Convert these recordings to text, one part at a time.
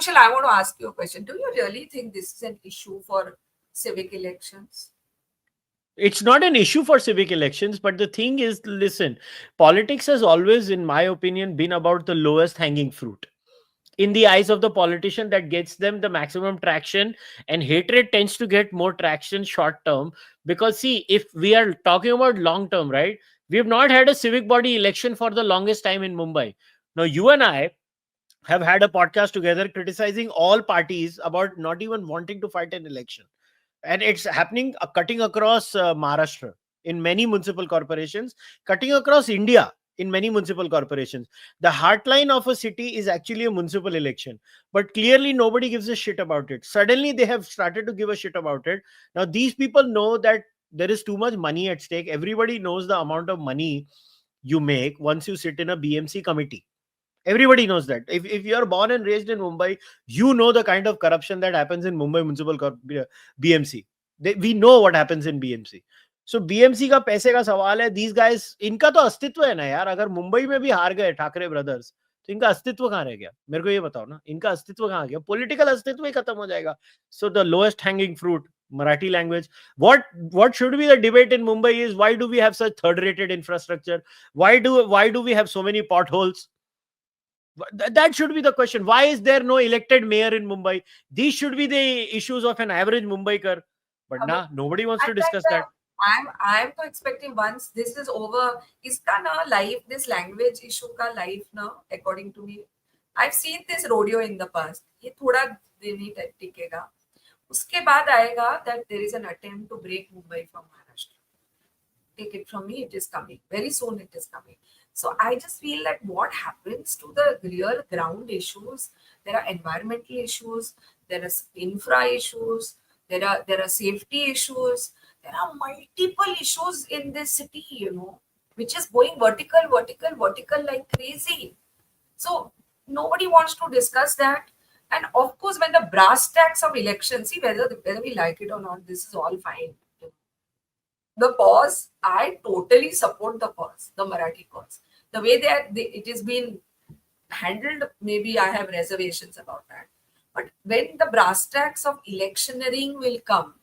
Anshul, I want to ask you a question. Do you really think this is an issue for civic elections? It's not an issue for civic elections, but the thing is, listen, politics has always, in my opinion, been about the lowest hanging fruit. In the eyes of the politician, that gets them the maximum traction, and hatred tends to get more traction short term. Because, see, if we are talking about long term, right, we have not had a civic body election for the longest time in Mumbai. Now, you and I have had a podcast together criticizing all parties about not even wanting to fight an election, and it's happening cutting across Maharashtra in many municipal corporations, cutting across India in many municipal corporations. The heartline of a city is actually a municipal election, but clearly nobody gives a shit about it. Suddenly they have started to give a shit about it. Now these people know that there is too much money at stake. Everybody knows the amount of money you make once you sit in a BMC committee. Everybody knows that. If you are born and raised in Mumbai, you know the kind of corruption that happens in Mumbai BMC. We know what happens in BMC. So BMC का पैसे का सवाल है. These guys, इनका तो अस्तित्व है ना यार. अगर मुंबई में भी हार गए ठाकरे ब्रदर्स, तो इनका अस्तित्व कहाँ रह गया? मेरे को ये बताओ ना, इनका अस्तित्व कहाँ गया? पॉलिटिकल अस्तित्व ही खत्म हो जाएगा. So the lowest hanging fruit, Marathi language. What should be the debate in Mumbai is, why do we have such third rated infrastructure? Why do we have so many potholes? That should be the question. Why is there no elected mayor in Mumbai? These should be the issues of an average Mumbaikar. But अब nah, nobody wants to and then discuss that. I'm तो expecting once this is over, इसका ना life, this language issue का life ना, according to me, I've seen this rodeo in the past. ये थोड़ा दिन ही टिकेगा. उसके बाद आएगा that there is an attempt to break Mumbai from Maharashtra. Take it from me, it is coming. Very soon it is coming. So I just feel that what happens to the real ground issues, there are environmental issues, there are infra issues, there are safety issues, there are multiple issues in this city, which is going vertical, vertical, vertical like crazy. So nobody wants to discuss that. And of course, when the brass tacks of elections, see whether we like it or not, this is all fine. The cause, I totally support the cause, the Marathi cause. The way it is been handled, maybe I have reservations about that. But when the brass tacks of electioneering will come,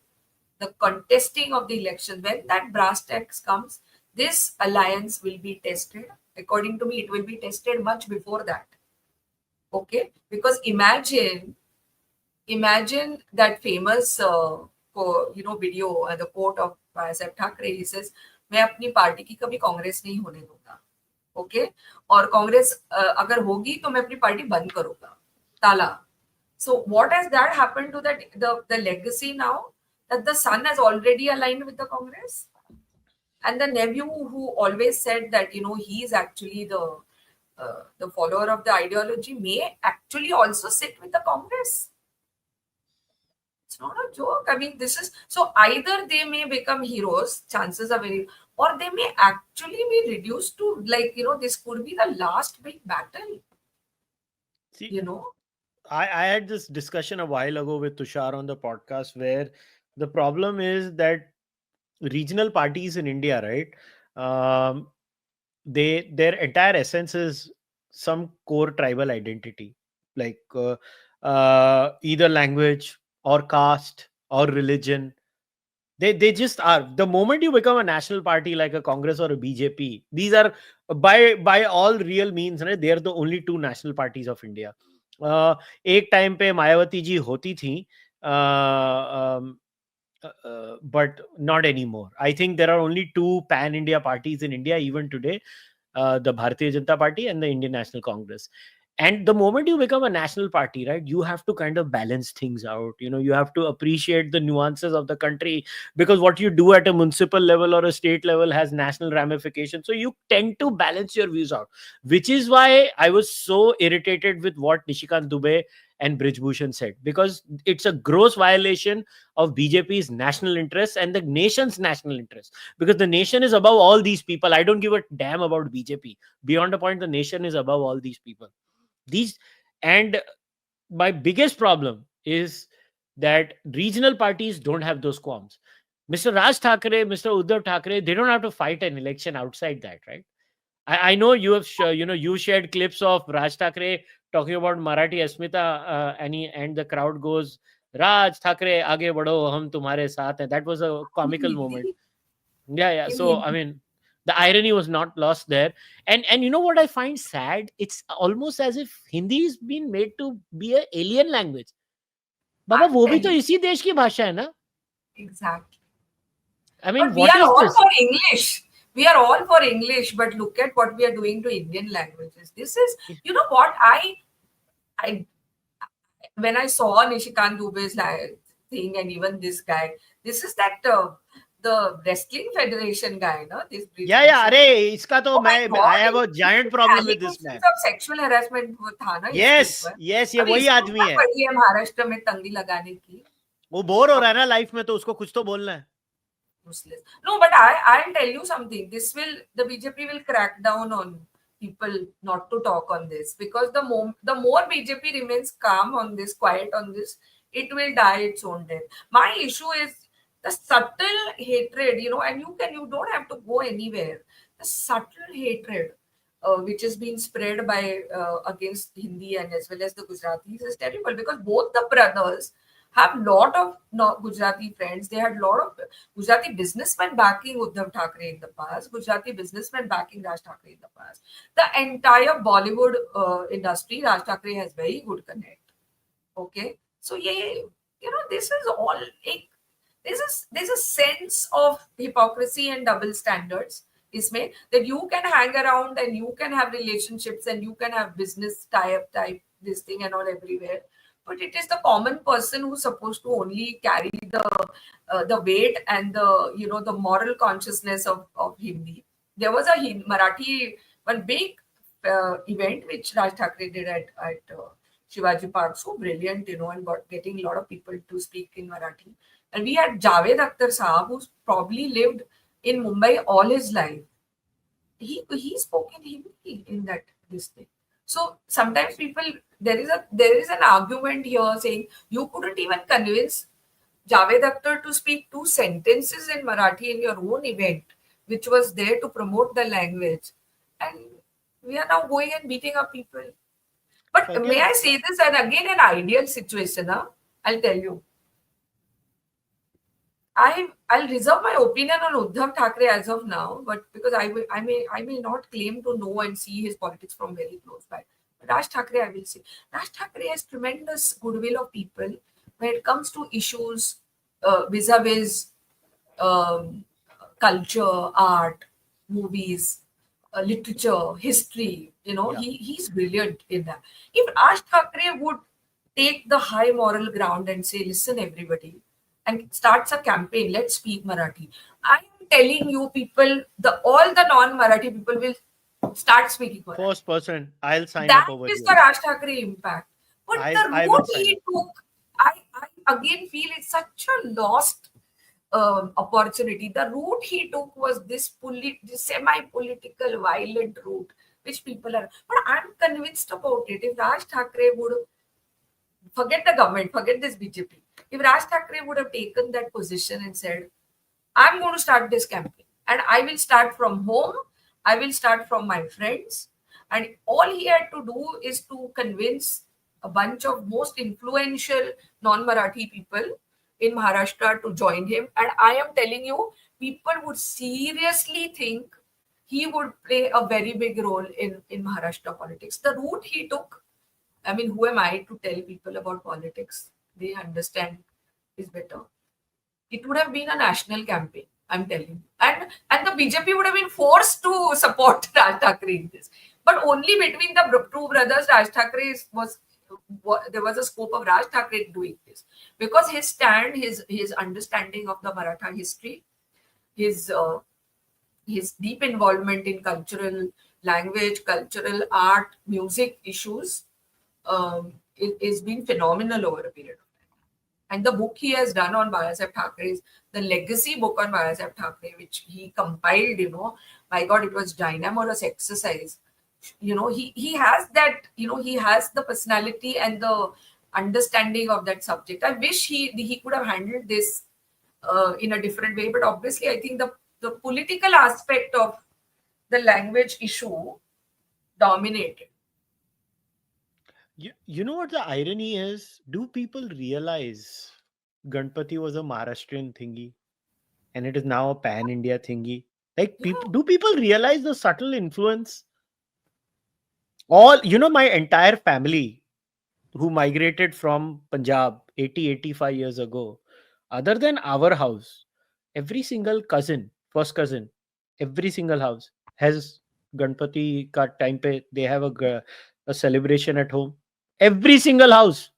the contesting of the election, when that brass tacks comes, this alliance will be tested. According to me, it will be tested much before that. Okay? Because imagine that famous video, the quote of Saib Thackeray. He says, मैं अपनी party की कभी कांग्रेस नहीं होने दूंगा. Okay, और कांग्रेस अगर होगी तो मैं अपनी पार्टी बंद करूंगा, ताला. So what has that happened to the legacy now, that the son has already aligned with the Congress, and the nephew who always said that he is actually the follower of the ideology may actually also sit with the Congress. It's not a joke. I mean, this is so either they may become heroes, chances are very, or they may actually be reduced to this could be the last big battle. See, I had this discussion a while ago with Tushar on the podcast, where the problem is that regional parties in India, right? Their entire essence is some core tribal identity, like either language or caste or religion. They just are. The moment you become a national party like a Congress or a BJP, these are by all real means, right? They are the only two national parties of India. एक time पे मायावती जी होती थी, but not anymore. I think there are only two pan India parties in India even today, the Bharatiya Janata Party and the Indian National Congress. And the moment you become a national party, right, you have to kind of balance things out. You have to appreciate the nuances of the country, because what you do at a municipal level or a state level has national ramifications. So you tend to balance your views out, which is why I was so irritated with what Nishikant Dubey and Brij Bhushan said, because it's a gross violation of BJP's national interests and the nation's national interests, because the nation is above all these people. I don't give a damn about BJP. Beyond a point, the nation is above all these people. And my biggest problem is that regional parties don't have those qualms. Mr. Raj Thackeray, Mr. Uddhav Thackeray, they don't have to fight an election outside that, right? I know you have you shared clips of Raj Thackeray talking about Marathi Asmita, and the crowd goes, Raj Thackeray आगे बढ़ो हम तुम्हारे साथ हैं. That was a comical moment. Yeah. In So I Hindi. mean, the irony was not lost there. And you know what I find sad? It's almost as if Hindi is being made to be an alien language. Baba I'm वो भी तो telling इसी देश की भाषा है ना. exactly. I mean, But we what are is all this? for English. We are all for English, but look at what we are doing to Indian languages. This is, you know what, I when I saw Nishikant Dubey's thing, and even this guy, this is that the wrestling federation guy, no? This Yeah. अरे इसका तो oh my मैं god, I have a giant problem with this allegations man. of sexual harassment वो था ना इसके Yes, ऊपर. yes, ये अब वही इसको आदमी क्या है. पड़ी है महाराष्ट्र में तंगी लगाने की? वो बोर हो रहा है ना लाइफ में, तो उसको कुछ तो बोलना है. Useless. No, but I'll tell you something. The BJP will crack down on people not to talk on this, because the more BJP remains calm on this, quiet on this, it will die its own death. My issue is the subtle hatred, and you don't have to go anywhere. The subtle hatred which is being spread by against Hindi and as well as the Gujaratis is terrible, because both the brothers have lot of Gujarati friends. They had lot of Gujarati businessmen backing Uddhav Thackeray in the past, Gujarati businessmen backing Raj Thackeray in the past. The entire Bollywood industry, Raj Thackeray has very good connect. Okay, so yeah, this is all like there's a sense of hypocrisy and double standards. Isme that you can hang around and you can have relationships and you can have business type this thing and all everywhere, but it is the common person who's supposed to only carry the weight and the moral consciousness of Hindi. There was a Marathi one big event which Raj Thackeray did at Shivaji Park, so brilliant, and getting a lot of people to speak in Marathi. And we had Javed Akhtar Saab, who's probably lived in Mumbai all his life. He spoke in Hindi in that this thing. So sometimes people, there is an argument here saying you couldn't even convince Javed Akhtar to speak 2 sentences in Marathi in your own event, which was there to promote the language, and we are now going and beating up people. But may Again, I say this, and again an ideal situation, huh? I'll tell you. I'll reserve my opinion on Uddhav Thackeray as of now, but because I may not claim to know and see his politics from very close by. But Raj Thackeray, I will say, Raj Thackeray has tremendous goodwill of people when it comes to issues vis-a-vis um, culture, art, movies, literature, history. Yeah. He's brilliant in that. If Raj Thackeray would take the high moral ground and say, listen, everybody, and starts a campaign, let's speak Marathi. I'm telling you, people, all the non-Marathi people will start speaking Marathi. 1%, I'll sign That up over is here. the Raj Thackeray impact. But I the will route sign he up. took, I again feel it's such a lost opportunity. The route he took was this semi-political, violent route, which people are. But I'm convinced about it. If Raj Thackeray would forget the government, forget this BJP. If Raj Thackeray would have taken that position and said, I'm going to start this campaign and I will start from home, I will start from my friends, and all he had to do is to convince a bunch of most influential non-Marathi people in Maharashtra to join him. And I am telling you, people would seriously think he would play a very big role in Maharashtra politics. The route he took, I mean, who am I to tell people about politics? They understand is better. It would have been a national campaign, I'm telling you. And the BJP would have been forced to support Raj Thackeray in this. But only between the two brothers, Raj Thackeray there was a scope of Raj Thackeray doing this. Because his stand, his understanding of the Maratha history, his deep involvement in cultural language, cultural art, music issues, is been phenomenal over a period of time. And the book he has done on Bayasaheb Thackeray, the legacy book on Bayasaheb Thackeray, which he compiled, my God, it was dynamorous exercise. He has that, he has the personality and the understanding of that subject. I wish he could have handled this in a different way, but obviously I think the political aspect of the language issue dominated. You know what the irony is? Do people realize Ganpati was a Maharashtrian thingy and it is now a pan India thingy? Like, Yeah. do people realize the subtle influence? All, my entire family who migrated from Punjab 80-85 years ago, other than our house, every single cousin, first cousin, every single house has Ganpati ka time pe they have a celebration at home. Every single house,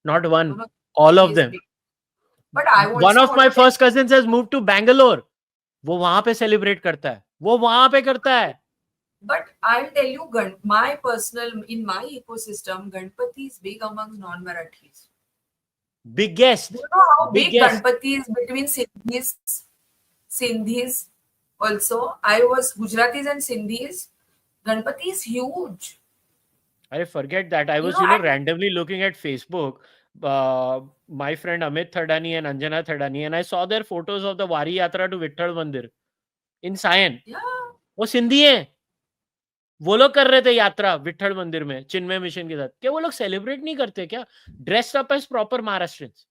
not You one, know, all he of is them. big. But I One also of want my to tell first cousins has moved to Bangalore. वो वहां पे celebrate करता है, वो वहां पे करता है. but I'll tell you, my personal, in my ecosystem, Ganpati is big among non-Marathis. Do Biggest, you know how big biggest. Ganpati is between Sindhis also? I was Gujaratis and Sindhis. Ganpati is huge. I forget that. I You was, know, and randomly looking at Facebook. My friend Amit Thadani and Anjana Thadani, and I saw their photos of the Wari Yatra to Vitthal Mandir in Sion. yeah, वो सिंधी हैं. वो लोग कर रहे थे यात्रा विट्ठल मंदिर में चिन्मय मिशन के साथ. क्या वो लोग सेलिब्रेट नहीं करते क्या? Dressed up as proper Maharashtrians.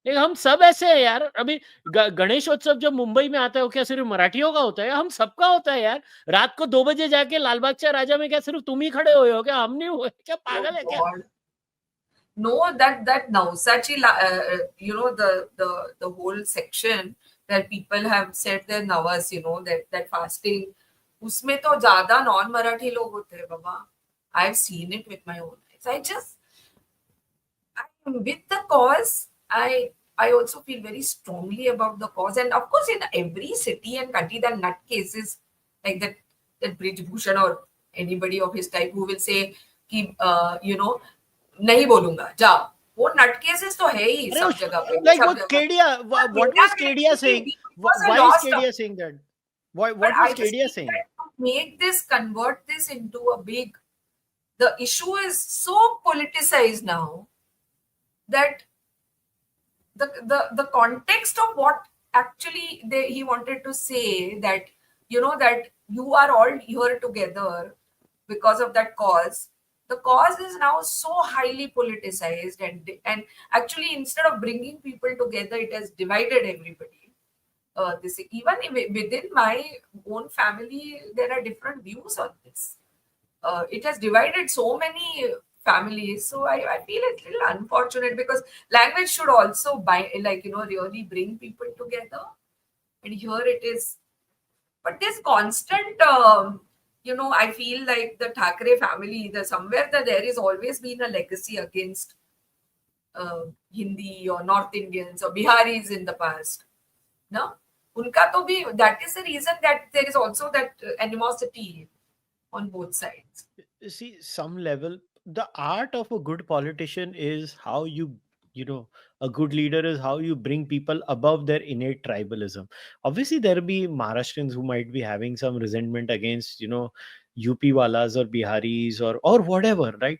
लेकिन हम सब ऐसे हैं यार. अभी गणेशोत्सव जब मुंबई में आता है वो क्या सिर्फ मराठियों का होता है? हम सबका होता है यार. रात को 2 बजे जाके लालबागचा राजा में क्या सिर्फ तुम ही खड़े हुए हो क्या? हम नहीं हुए क्या? oh पागल है क्या? God. No, that Nausachi, the whole section where people have said their navas, that fasting, उसमें तो ज्यादा नॉन मराठी लोग होते हैं बाबा. I've seen it with my own eyes. I'm with the cause. I also feel very strongly about the cause, and of course, in every city and country, the nut cases like that Brij Bhushan or anybody of his type who will say कि नहीं बोलूंगा जाओ. वो नट cases तो है ही अरे सब जगह पे, like सब what जगह. Kedia, But what Kedia was Kedia saying? was a Why is lost Kedia saying that? What But was I just Kedia think saying? that to make this, convert this into a big, the issue is so politicized now that the context of what actually he wanted to say, that that you are all here together because of that cause. The cause is now so highly politicized, and actually instead of bringing people together, it has divided everybody. This, even within my own family, there are different views on this. It has divided so many families. So I feel it's a little unfortunate, because language should also really bring people together. And here it is. But this constant, I feel like the Thackeray family, somewhere that there has always been a legacy against Hindi or North Indians or Biharis in the past. No? Unka to bhi, that is the reason that there is also that animosity on both sides. See, some level, the art of a good politician is how a good leader is how you bring people above their innate tribalism. Obviously, there will be Maharashtrians who might be having some resentment against, UP walas or Biharis or whatever, right?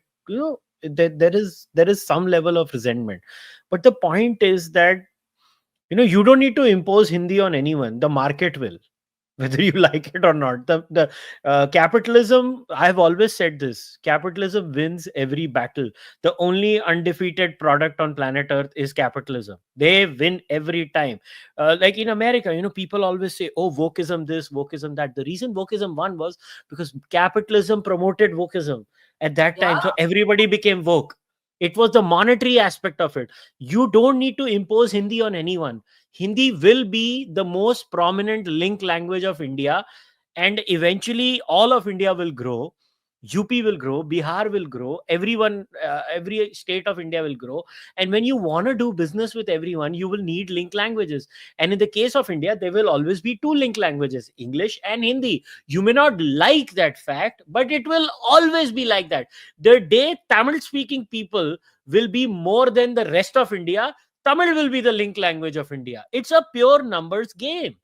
There is some level of resentment. But the point is that, you don't need to impose Hindi on anyone. The market will, whether you like it or not. The capitalism, I've always said this, capitalism wins every battle. The only undefeated product on planet earth is capitalism. They win every time. Like in America, people always say, oh, wokeism this, wokeism that. The reason wokeism won was because capitalism promoted wokeism at that time, Yeah. so everybody became woke. It was the monetary aspect of it. You don't need to impose Hindi on anyone. Hindi will be the most prominent link language of India, and eventually all of India will grow. UP will grow, Bihar will grow, everyone, every state of India will grow. And when you want to do business with everyone, you will need link languages. And in the case of India, there will always be two link languages, English and Hindi. You may not like that fact, but it will always be like that. The day Tamil speaking people will be more than the rest of India, Tamil will be the link language of India. It's a pure numbers game.